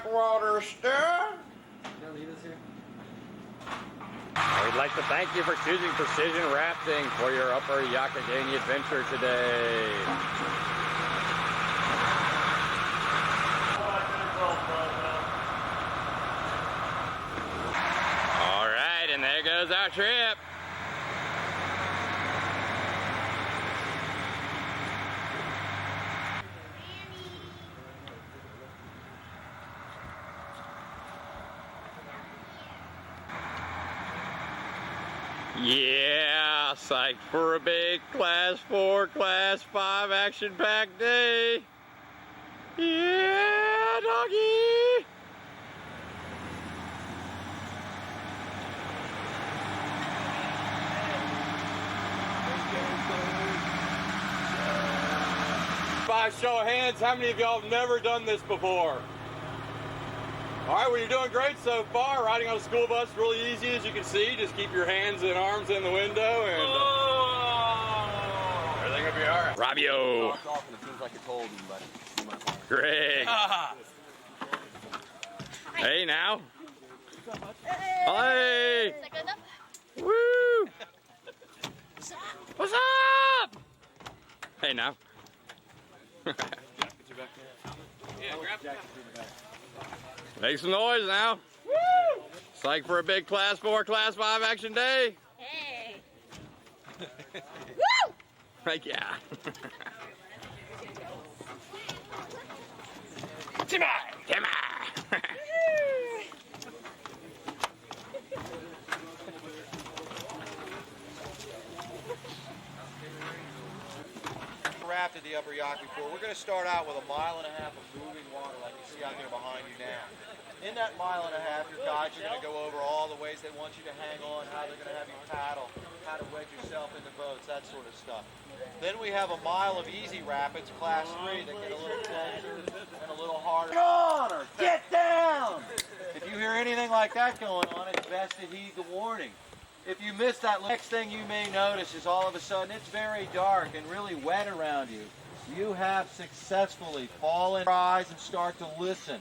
backwater stuff. We'd like to thank you for choosing Precision Rafting for your Upper Youghiogheny adventure today. All right, and there goes our trip. Yeah, psyched for a big Class 4, Class 5 action-packed day. Yeah, doggy! By show of hands, how many of y'all have never done this before? All right, well, you're doing great so far. Riding on a school bus is really easy, as you can see. Just keep your hands and arms in the window, and everything will be all right. Robbio. It seems like it's holding, but Greg. Hey, now. Hey. Is that good enough? Woo. What's up? Hey, now. Make some noise now. Woo! Psyched for a big Class 4, Class 5 action day. Hey. Woo! Like, yeah. Timmy! Timmy! rafted the Upper Yaqui before. We're going to start out with a mile and a half of moving water like you see out there behind you now. In that mile and a half, your guides are going to go over all the ways they want you to hang on, how they're going to have you paddle, how to wedge yourself into boats, that sort of stuff. Then we have a mile of easy rapids, Class 3, that get a little closer and a little harder. Get on or get down! If you hear anything like that going on, it's best to heed the warning. If you miss that, next thing you may notice is all of a sudden it's very dark and really wet around you. You have successfully fallen, rise and start to listen.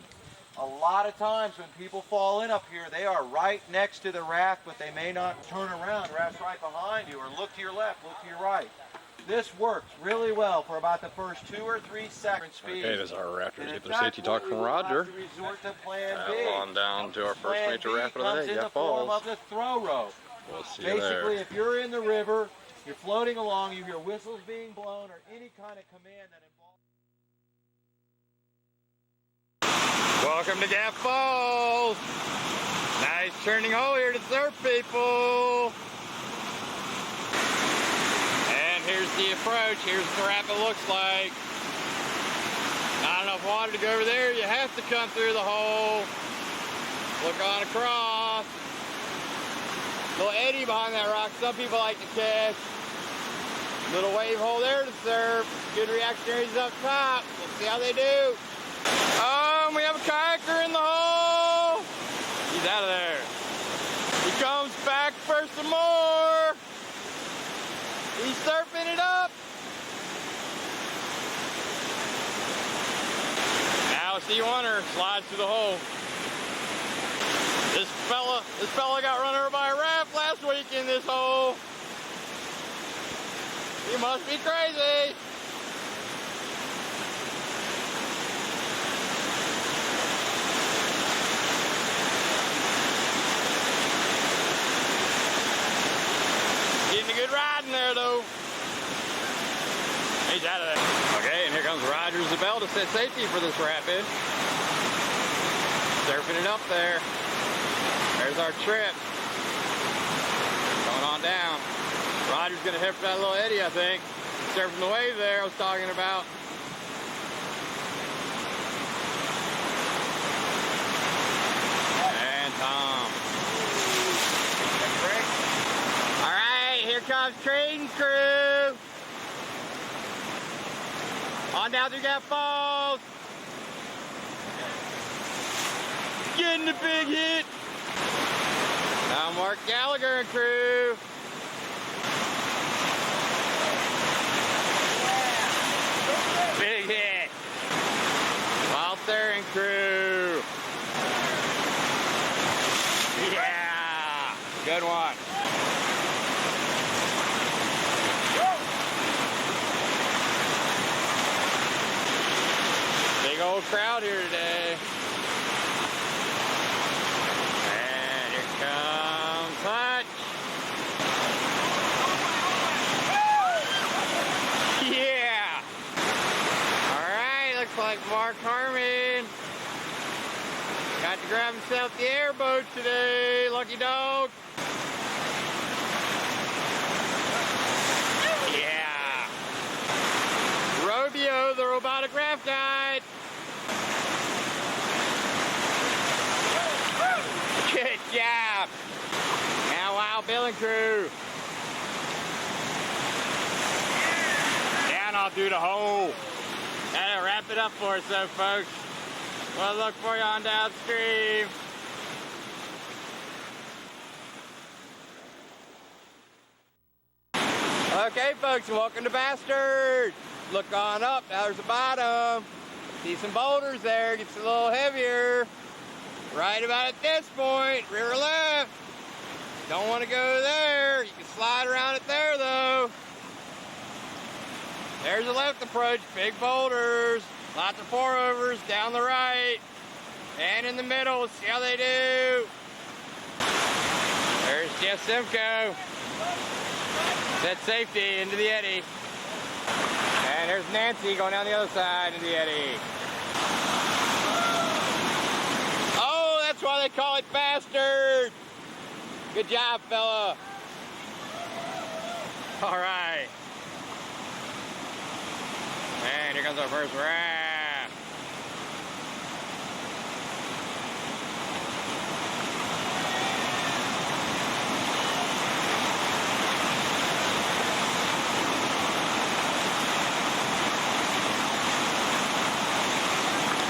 A lot of times when people fall in up here, they are right next to the raft, but they may not turn around. The raft's right behind you, or look to your left, look to your right. This works really well for about the first 2 or 3 seconds speed. Okay, this is our Raptors. Get the safety talk from Roger. Resort to plan B. On down to our first major rapid of the day, in the Gap form Falls. of the throw rope. We'll see you Basically, there. if you're in the river, you're floating along, you hear whistles being blown, or any kind of command that involves... Welcome to Gap Falls. Nice turning hole here to surf, people. And here's the approach. Here's what the rapid looks like. Not enough water to go over there. You have to come through the hole. Look on across. Little eddy behind that rock. Some people like to catch. Little wave hole there to surf. Good reactionaries up top. Let's see how they do. We have a kayaker in the hole. He's out of there. He comes back for some more. He's surfing it up. Now C1er slides through the hole. This fella got run over by a raft last week in this hole. He must be crazy. Getting a good ride in there though. He's out of there. Okay, and here comes Roger Zabel to set safety for this rapid. Surfing it up there. There's our trip. Going on down. Roger's gonna hit for that little eddy, I think. Surfing the wave there I was talking about. And Tom. All right, here comes Trading Crew. On down through Gap Falls. Getting the big hit. Now Mark Gallagher and crew. Big hit. Walter and crew. crowd here today. And here comes Hutch. Yeah! Alright, looks like Mark Harmon got to grab himself the airboat today. Lucky dog. Yeah! Robio, the robotic raft guide. Good job. Now, Wild Bill and crew. Down all through the hole. That'll wrap it up for us, though, folks. We'll look for you on downstream. Okay, folks, welcome to Bastard. Look on up. Now there's the bottom. See some boulders there. Gets a little heavier. Right about at this point, river left. Don't want to go there. You can slide around it there, though. There's the left approach. Big boulders. Lots of pour-overs down the right. And in the middle. See how they do. There's Jeff Simcoe. Set safety into the eddy. And there's Nancy going down the other side into the eddy. Oh, that's why they call it Bastard. Good job, fella. All right. And here comes our first raft.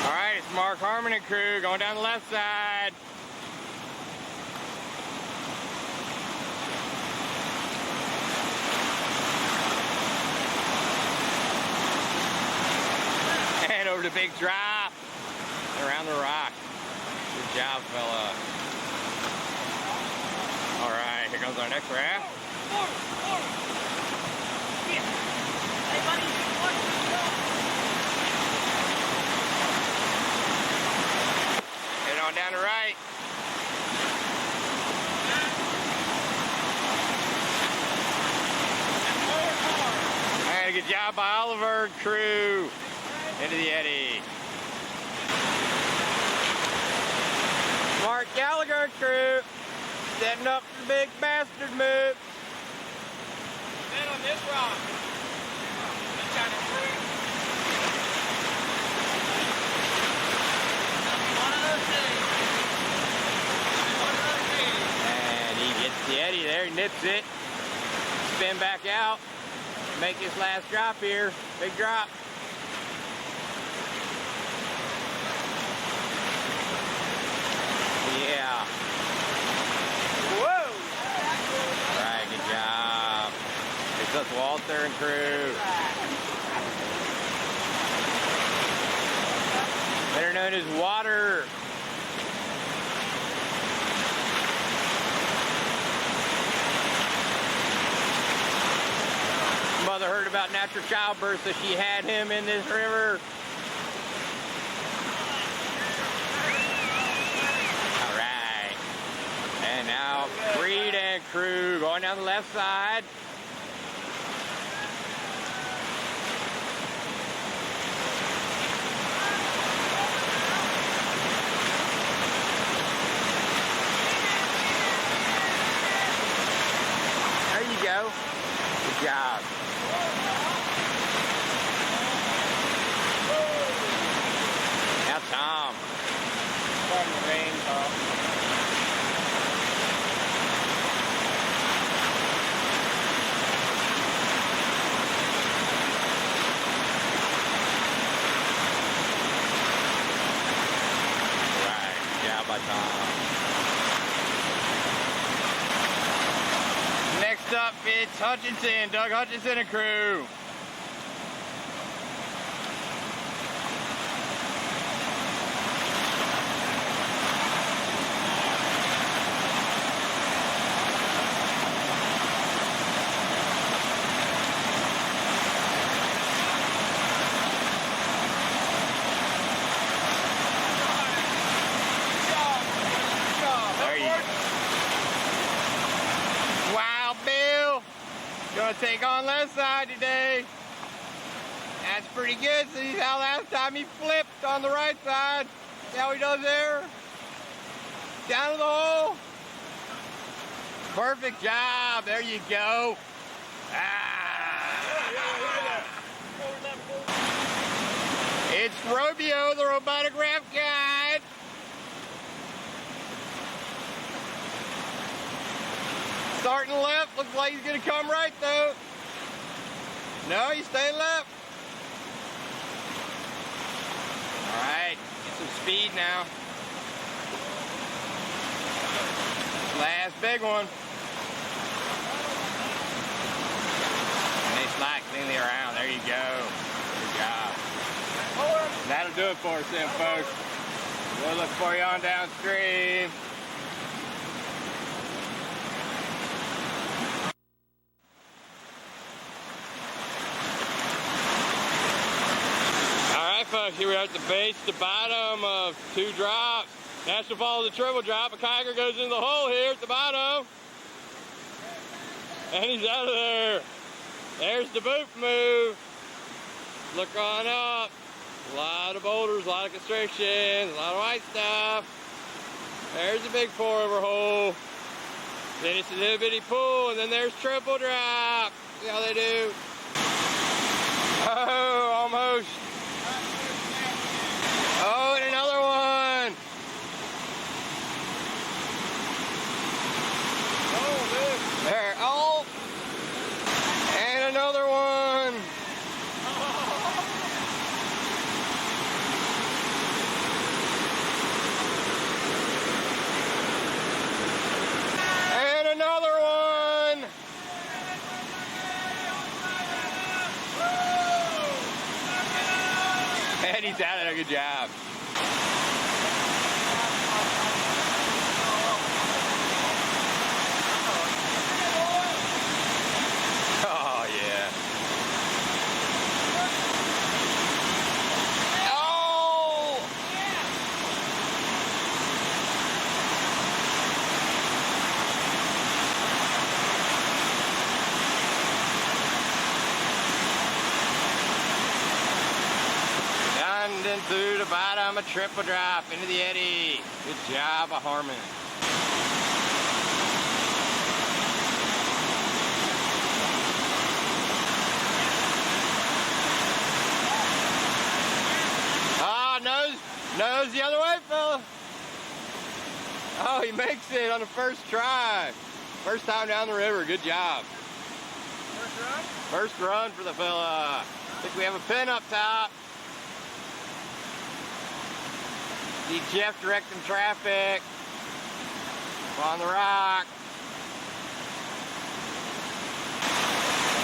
All right, it's Mark Harmon and crew going down the left side. And over the big drop. Around the rock. Good job, fella. All right, here comes our next raft. Head on down the right. And a good job by Oliver and crew. Into the eddy. Mark Gallagher and crew setting up for the big Bastard move. Then on this rock. And he gets the eddy there, nips it, spin back out, make this last drop here, big drop. Yeah. Whoa! All right, good job. It's us, Walter and crew. Better known as Water. Mother heard about natural childbirth, so she had him in this river. And now Creed and crew going down the left side. There you go. Good job. Now Tom. Starting to rain, Tom. Next up, it's Hutchinson, Doug Hutchinson and crew. Gonna take on left side today. That's pretty good. See how last time he flipped on the right side? See how he does there? Down to the hole. Perfect job. There you go. It's Robio, the robotic raft guide. Starting left, looks like he's gonna come right though. No, he's staying left. All right, get some speed now. Last big one. And they slide cleanly around. There you go. Good job. That'll do it for us then, folks. We'll look for you on downstream. Alright folks, here we are at the base, the bottom of 2 drops. National Falls, the triple drop. A kiger goes in the hole here at the bottom. And he's out of there. There's the boot move. Look on up. A lot of boulders, a lot of constrictions, a lot of white stuff. There's a big 4-over hole. Then it's a little bitty pool, and then there's triple drop. See how they do? Oh, almost. Oh, and another one. There, oh, and another one. And another one. And he's out of there, good job. Oh, yeah. Oh! Down into the bottom, a triple drop into the eddy. Good job, a Harmon. Nose the other way, fella. Oh, he makes it on the first try. First time down the river. Good job. First run? First run for the fella. I think we have a pin up top. See Jeff directing traffic. On the rock.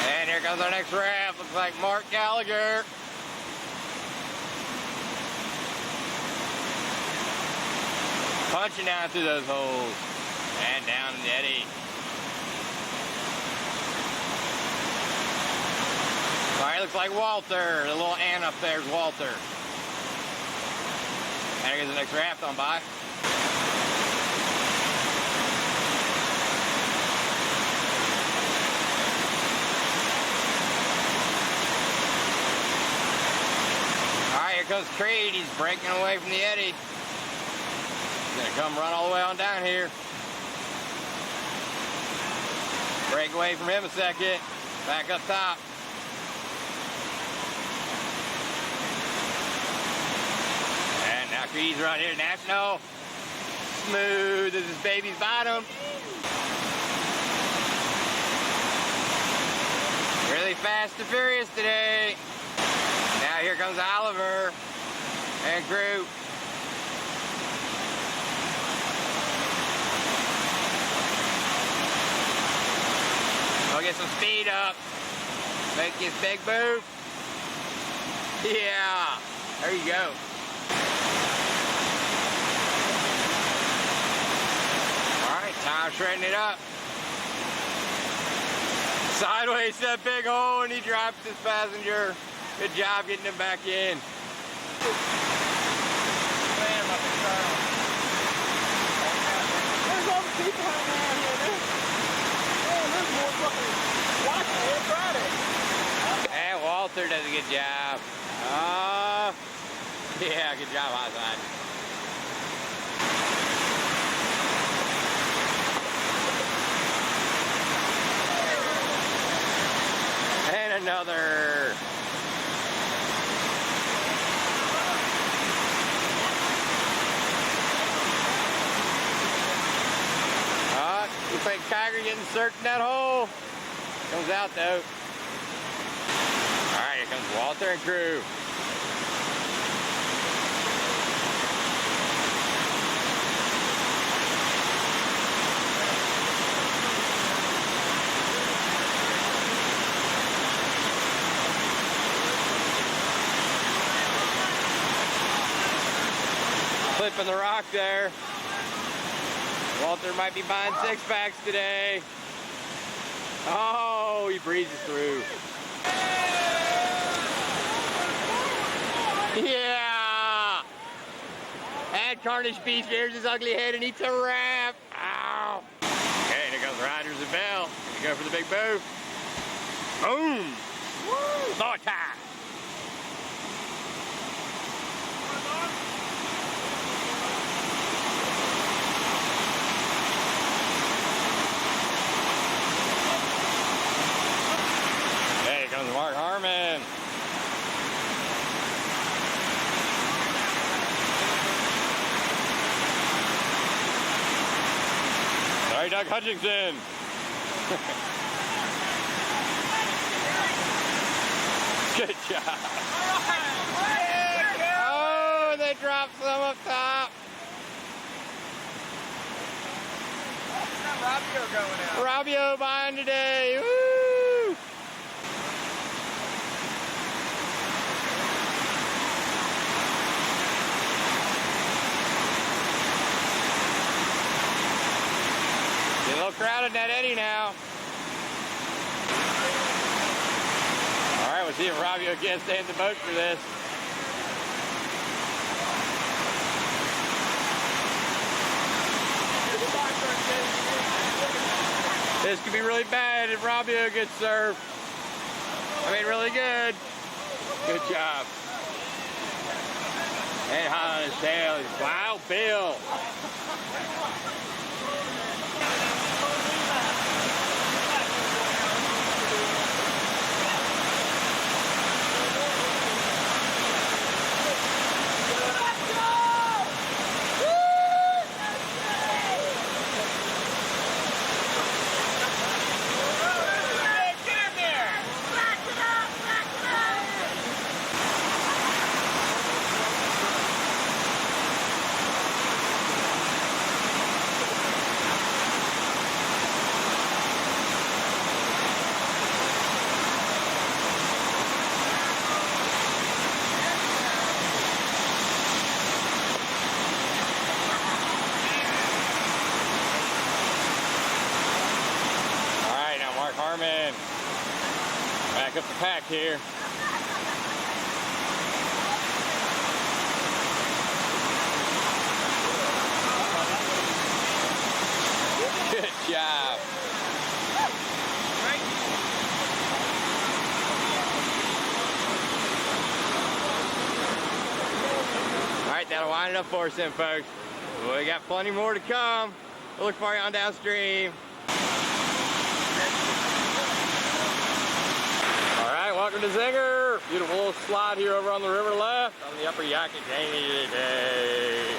And here comes our next raft. Looks like Mark Gallagher. Punching down through those holes and down in the eddy. All right, looks like Walter. The little ant up there is Walter. And here goes the next raft on by. All right, here comes Creed. He's breaking away from the eddy. Gonna come run all the way on down here. Break away from him a second. Back up top. And now Creed's right here. National. Smooth as his baby's bottom. Really fast and furious today. Now here comes Oliver and crew. We'll get some speed up. Make this big move. Yeah. There you go. All right, time shredding it up. Sideways to that big hole and he drops his passenger. Good job getting him back in. There's all the people around here. There's more fucking watching. Walter does a good job. Yeah, good job, Ozzy. And another. Looks like Tiger getting searched in that hole. Comes out though. Alright, here comes Walter and crew. Flipping the rock there. Walter might be buying 6-packs today. Oh, he breezes through. Yeah! And Carnage Beast rears his ugly head and eats a wrap. Ow! Okay, here comes Riders and Bell. Gonna go for the big booth. Boom! Woo! More time! Mark Harmon. Sorry, Doug Hutchinson. Good job. Oh, they dropped some up top. Robbio going out. Robbio buying today. Woo! A little crowded in that eddy now. All right, we'll see if Robbio can't stay in the boat for this. This could be really bad if Robbio gets served. I mean, really good. Good job. And hot on his tail is Wild Bill. Harmon, back up the pack here. Good job. All right, that'll wind it up for us then, folks. We got plenty more to come. We'll look for you on downstream. Welcome to Zinger. Beautiful little slide here over on the river left on the upper Youghiogheny today.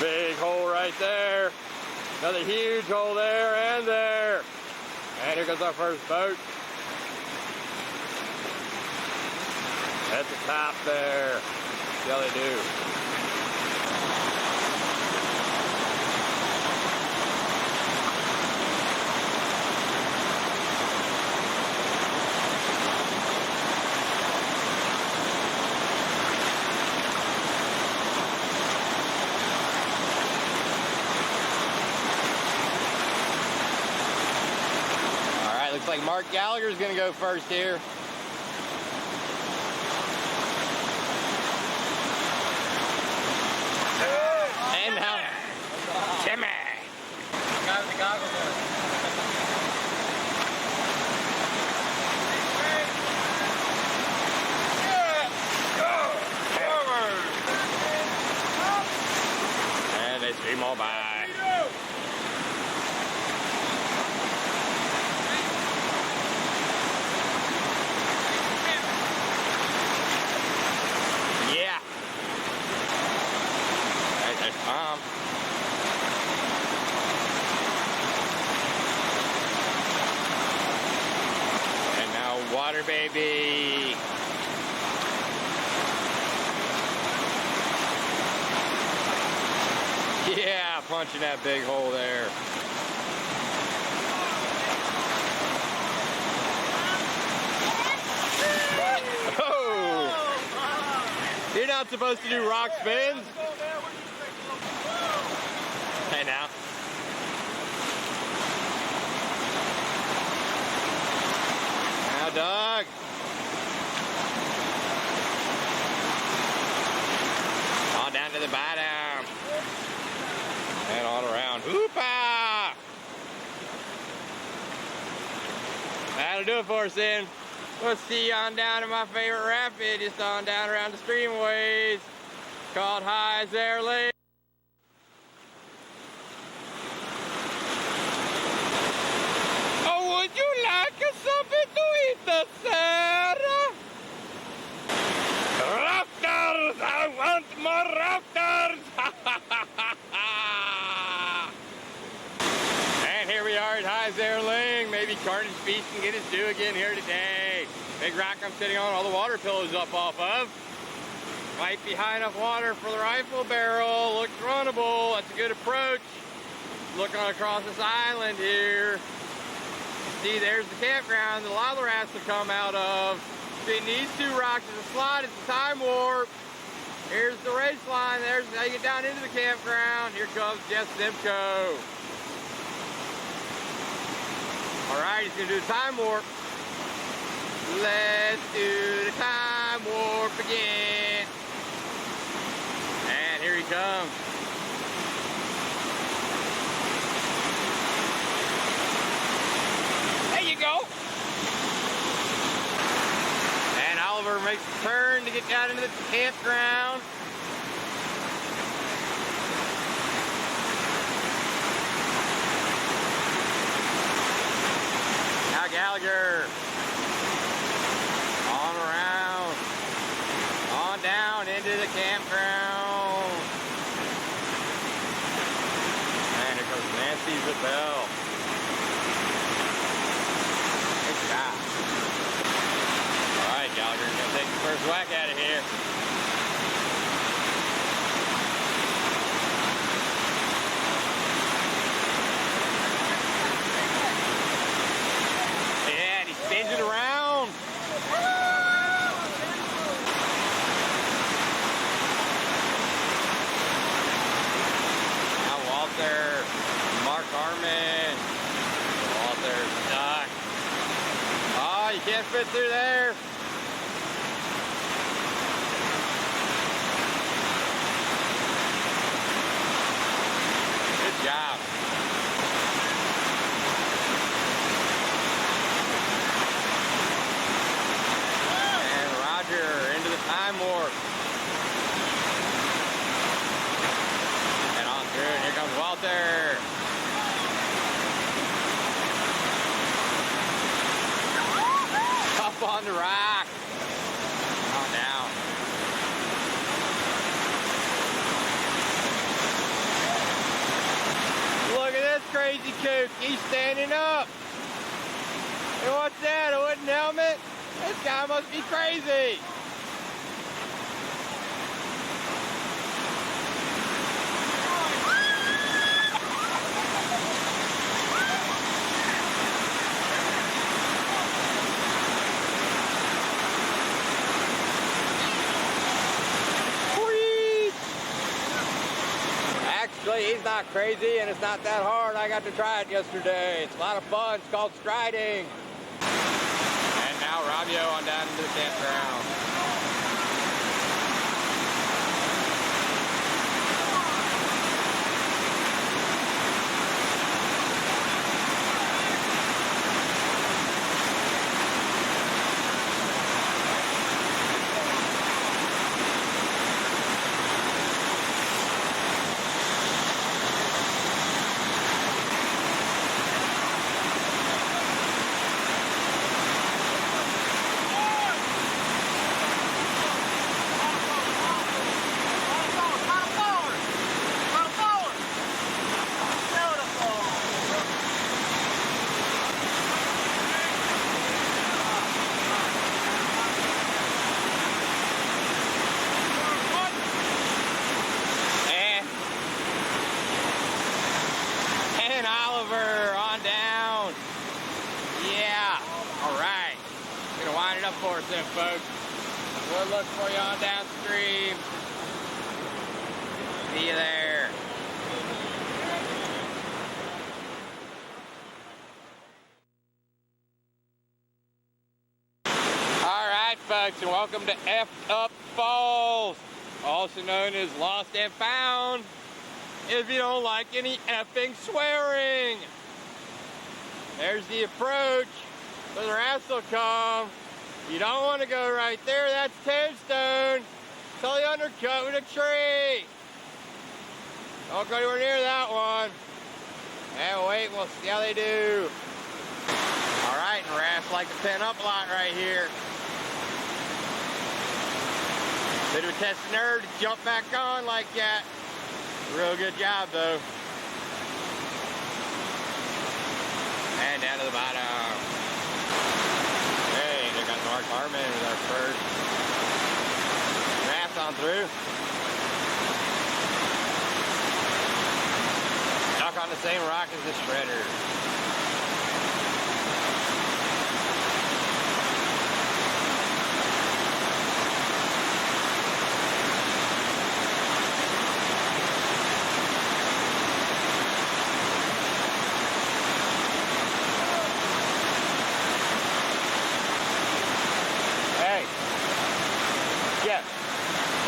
Big hole right there. Another huge hole there and there. And here goes our first boat. At the top there. See how they do. Looks like Mark Gallagher's gonna go first here. And now, Timmy. Guy with the goggles on. water, baby. Yeah, punching that big hole there. Oh! You're not supposed to do rock spins. Hey now. Now, Doug. On down to the bottom. And on around. Hoopa! That'll do it for us then. We'll see you on down to my favorite rapid, just on down around the streamways, called Hyser Lake. Oh, would you like something to eat, sir? Raptors! I want more raptors! And here we are at Hyser Lake. Maybe Carnage Beast can get his due again here today. Big rock I'm sitting on, all the water pillows up off of. Might be high enough water for the rifle barrel. Looks runnable. That's a good approach. Looking across this island here. See, there's the campground that a lot of the rats will come out of. Between these two rocks is a slide. It's a time warp. Here's the race line. There's how you get down into the campground. Here comes Jeff Simcoe. All right, he's gonna do the time warp. Let's do the time warp again. And here he comes. There you go. And Oliver makes a turn to get down into the campground. Now Gallagher. On around. On down into the campground. And here goes Nancy Zabel. Good job. All right, Gallagher's gonna take the first whack at it here. Yeah, and he spins it around. Now Walter, Mark Arman. Walter's stuck. Oh, you can't fit through there. Good job. And Roger into the time warp. And on through, and here comes Walter. Up on the rock. On down. Look at this crazy kook. He's standing up. And what's that? A wooden helmet? This guy must be crazy. Actually, he's not crazy, and it's not that hard. I got to try it yesterday. It's a lot of fun. It's called striding. And now Rabio on down into the campground. Yeah. All right. We're gonna wind it up for us then, folks. We'll look for you on downstream. See you there. All right, folks, and welcome to Effed Up Falls, also known as Lost and Found, if you don't like any effing swearing. There's the approach, so the rafts will come. You don't want to go right there, that's tombstone. Totally undercut with a tree. Don't go anywhere near that one. And wait, we'll see how they do. All right, and rafts like to pin up a lot right here. Bit of a test of nerve to jump back on like that. Real good job though. And down to the bottom. Hey, there got Mark Harmon with our first raft on through. Stuck on the same rock as the shredder.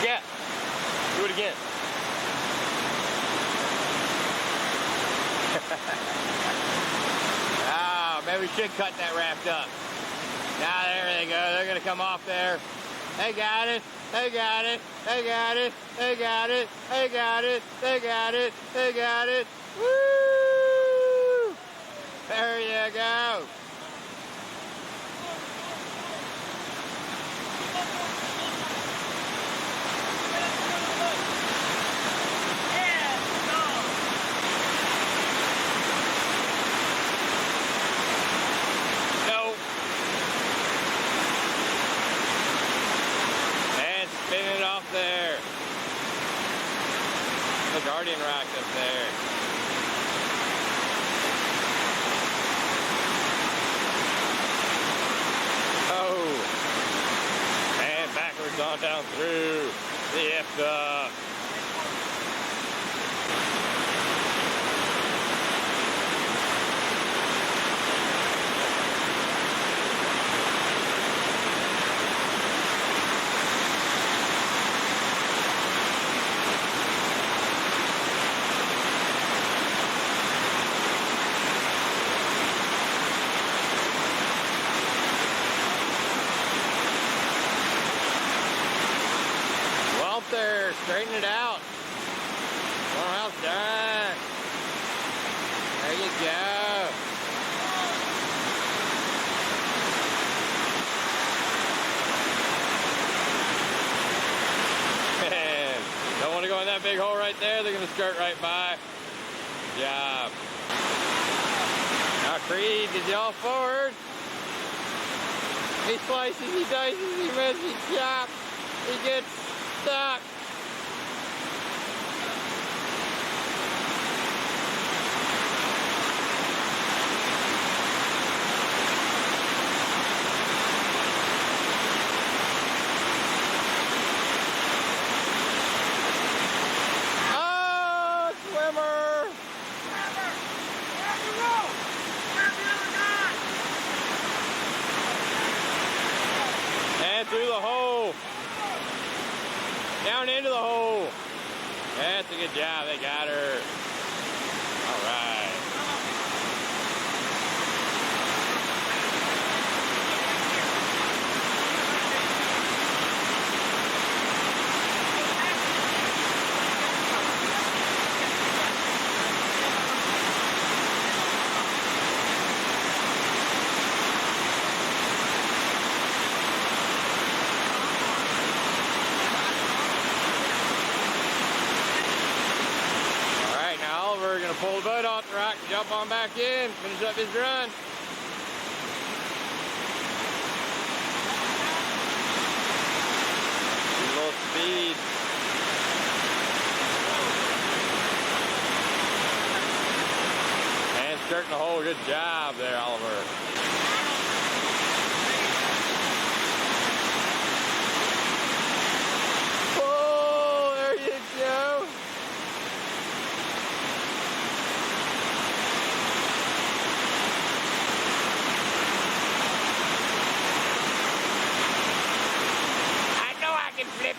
Yeah. Do it again. Oh, maybe we should cut that raft up. Now there they go. They're gonna come off there. They got it. They got it. They got it. They got it. They got it. They got it. They got it. Woo! There you go. Spinning it off there. The Guardian Rock up there. Oh. And backwards on down through the effed up. There, straighten it out. Well done. There you go. Man, don't want to go in that big hole right there. They're going to skirt right by. Good job. Now Creed is all forward. He slices, he dices, he messes, he chops. He gets stuck. Oh, swimmer! And through the hole. Down into the hole. That's a good job. They got her. All right. We're going to pull the boat off the rock, jump on back in, finish up his run. A little speed. And skirting the hole. Good job there, Oliver.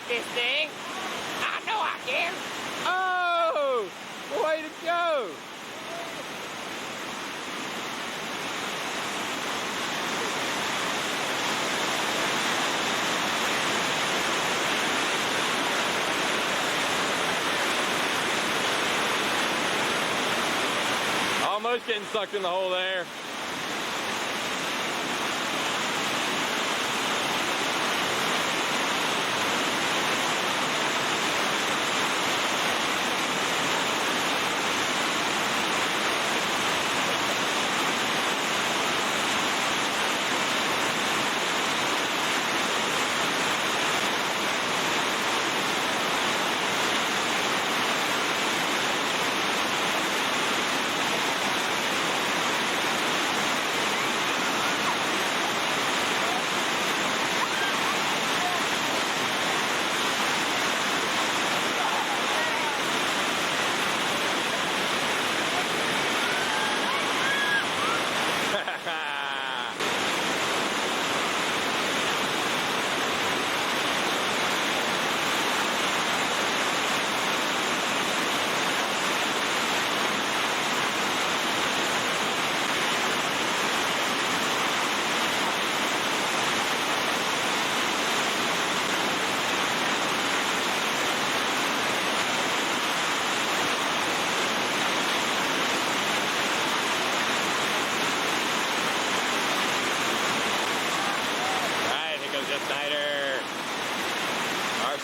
this thing. I know I can. Oh, way to go. Almost getting sucked in the hole there.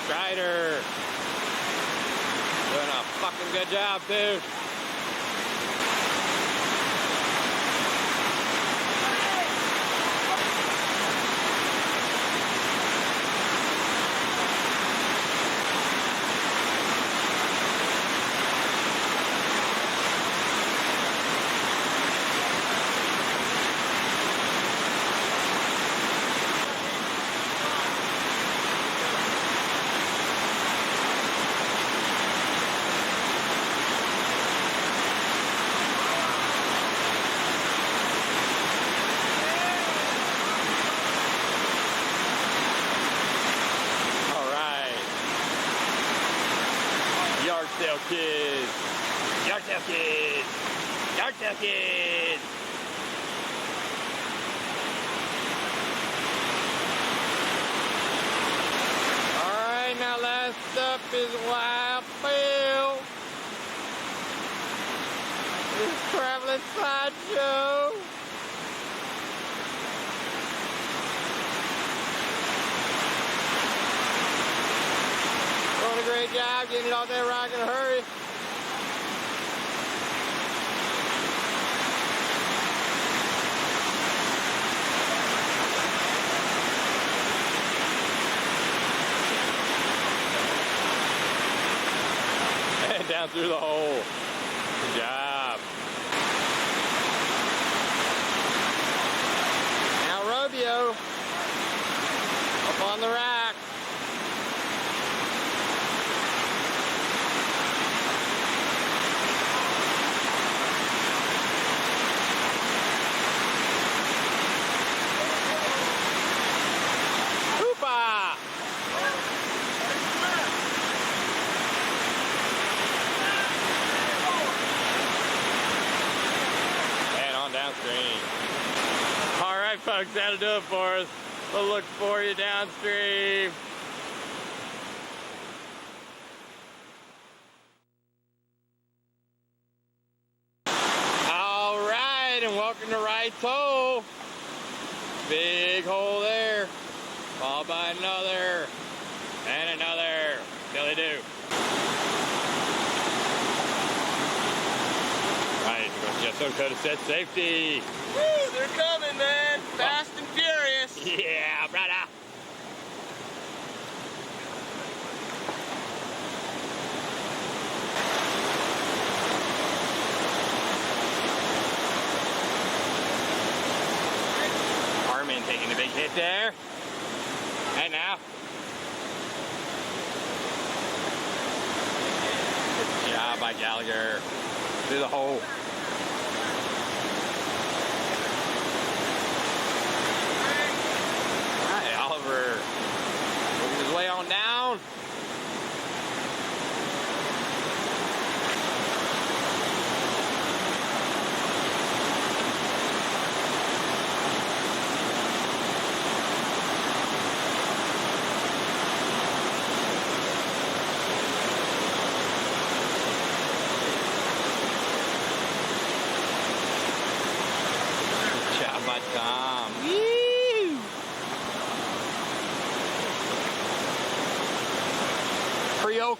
Strider. Doing a fucking good job, dude. Yard sale kids. Yard sale kids. Yard sale kids. Alright, now last up is Wild Bill. This traveling sideshow. Doing a great job getting it off that rock in a hurry. And down through the hole. Good job. Now Robio up on the rack. Downstream. All right, folks, that'll do it for us. We'll look for you downstream. All right, and welcome to Wright's Hole. Big hole there, followed by another, and another. Billy do. Right, Gesso could have said safety. Woo, they're coming, man. Fast and furious. Yeah, brother. Harmon taking a big hit there. And now. Good job by Gallagher. Through the hole. Alright, Oliver working his way on down.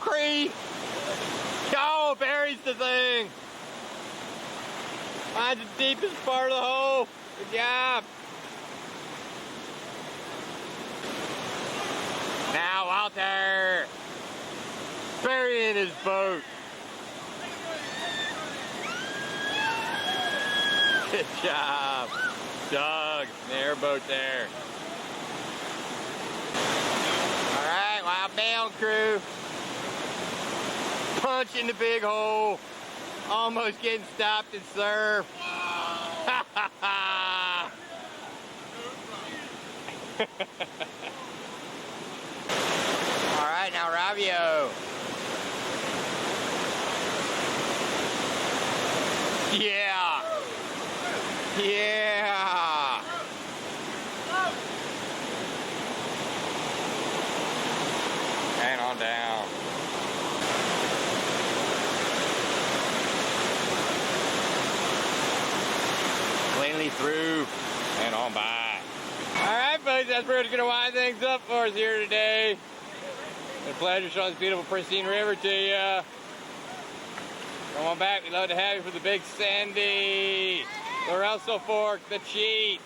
Cree. Oh, buries the thing. Finds the deepest part of the hole. Good job. Now Walter. Burying his boat. Good job. Doug, the airboat there. All right, wild bail crew. Punching the big hole. Almost getting stopped and served. All right, now Ravio. Yeah. Yeah. Hang on down. Cleanly through and on by. All right, folks, that's where it's going to wind things up for us here today. It's a pleasure showing this beautiful, pristine river to you. Come on back. We'd love to have you for the Big Sandy, the Russell Fork, the Cheat,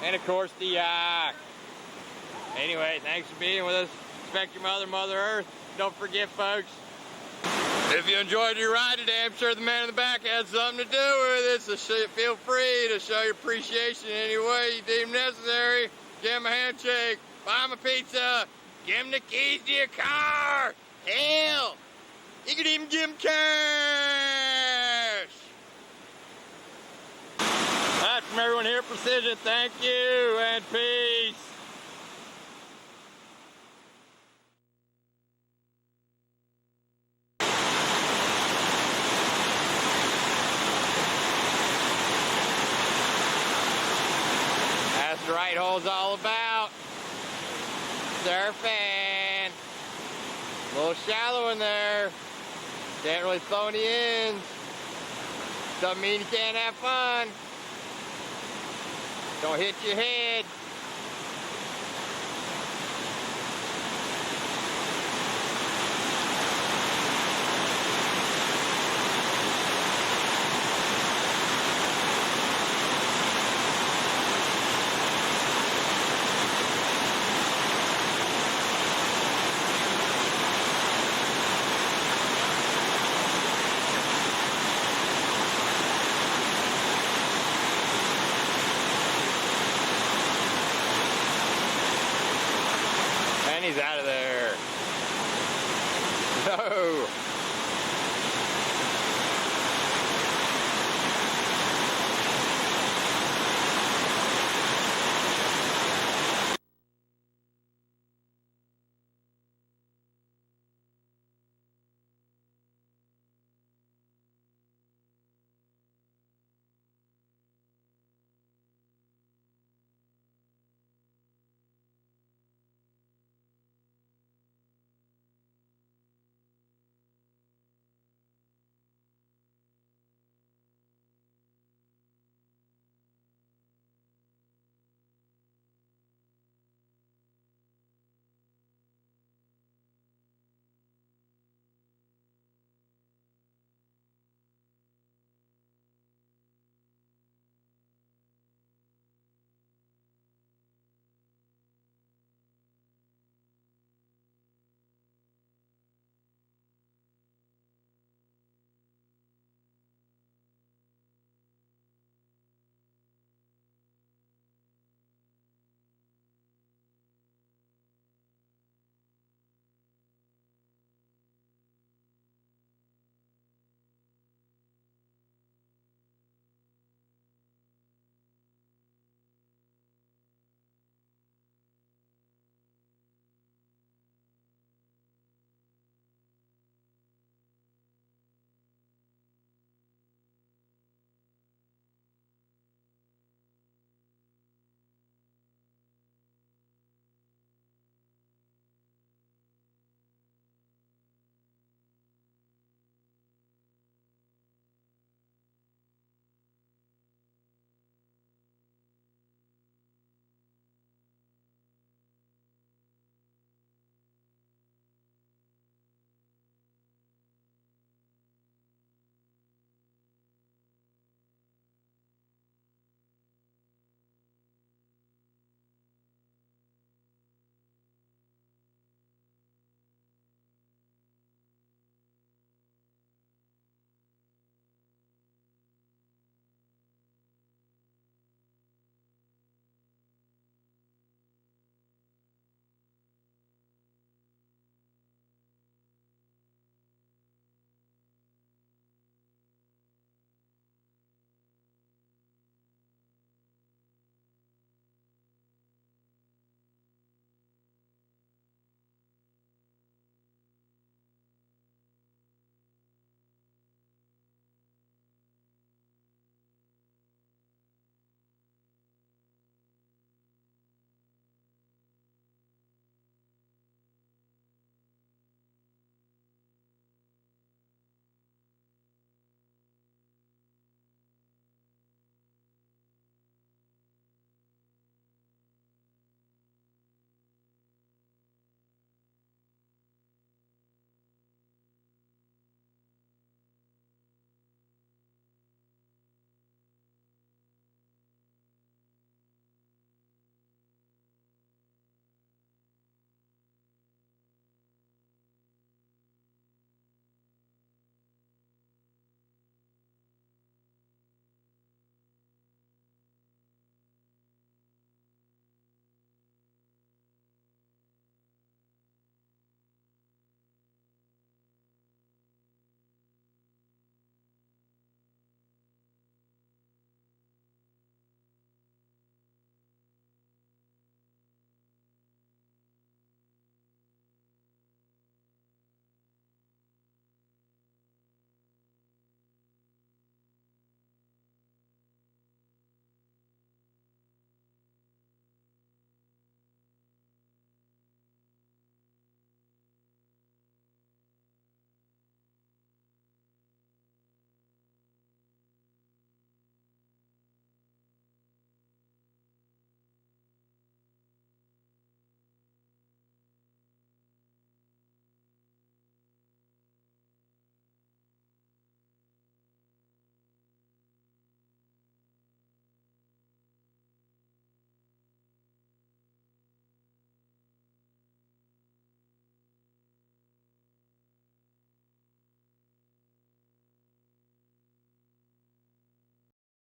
and of course the Yak. Anyway, thanks for being with us. Respect your mother, Mother Earth. Don't forget, folks, if you enjoyed your ride today, I'm sure the man in the back had something to do with it, so feel free to show your appreciation in any way you deem necessary. Give him a handshake, buy him a pizza, give him the keys to your car. Hell, you could even give him cash. All right, from everyone here at Precision, thank you and peace. That's what the right hole's all about. Surfing. A little shallow in there. Can't really throw any ends. Doesn't mean you can't have fun. Don't hit your head. He's out of